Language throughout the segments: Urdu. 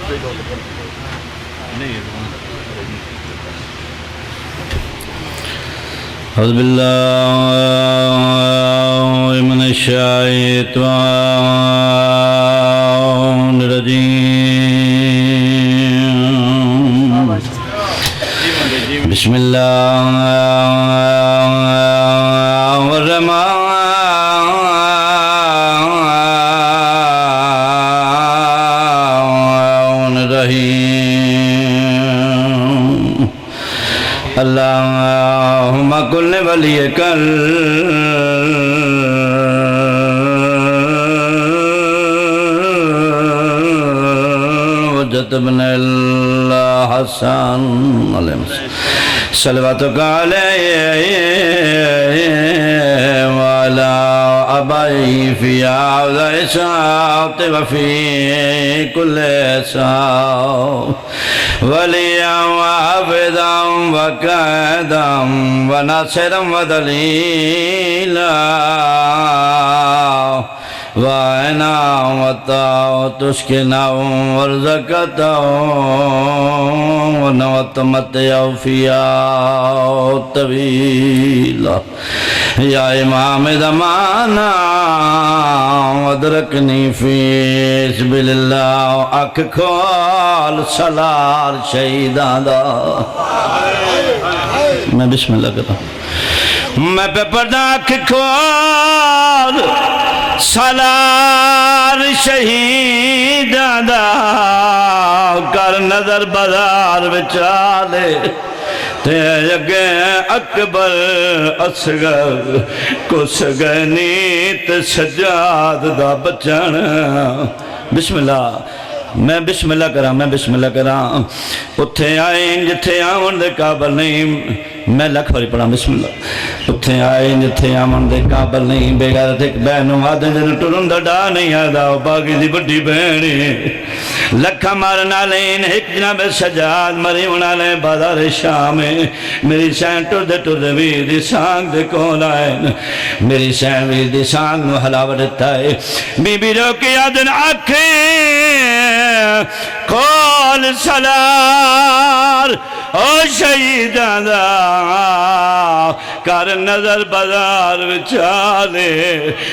أعوذ بالله من الشيطان الرجيم بسم الله الرحمن الرحيم اللهم كن وليك وجد بن الحسن صلواتك عليه وعلى أبيه في هذا الساعة وفي كل ساعة وليا وحافظا وقائدا وناصرا ودليلا وعنا وتسكنا ورزقتا ونوتمتع فيها طويلا يا إمام زمانا وادركني في سبيل الله أكخال سلار شہیداں دا میں بسم اللہ کرتا ہوں میں پہ پردہ أكخال سالار شہیداں دا کر نظر بازار بچالے تے اگے اکبر اصغر کس گنیت سجاد دا بچن بسم اللہ میں بسم اللہ کراں اتھے آئیں جتھے آمن دے قابل نہیں میں لکھ باری پڑھا بسم اللہ اتھے آئیں جتھے آمن دے قابل نہیں بے غیرت ایک بہنوں آدھیں جنہوں ٹرن دا ڈا نہیں آدھا باقی دی بڑی بہنی لکھا مارنا لین ایک جناب سجاد مری ہونا لین بازار شام میری سین ٹر دے ویر دی سانگ دے کون آئین میری سین ویر دی سانگ نو حلاوہ دیتا ہے بی بی رو کی آدھن آنکھیں کول سلار او شہیداں دا کر نظر بازار وچالے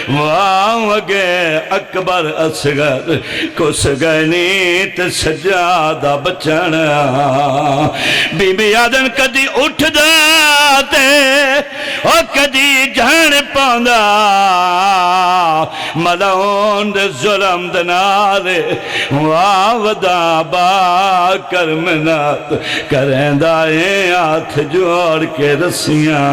وہاں اگے اکبر اصغر کس گنیت سجادہ بچن بی بی آدن کدی اٹھ داتے او کدی جھن پاندہ ملعون دے ظلم دنالے واہ ودا با کرمنات کریں دائیں ہاتھ جوڑ کے رسیاں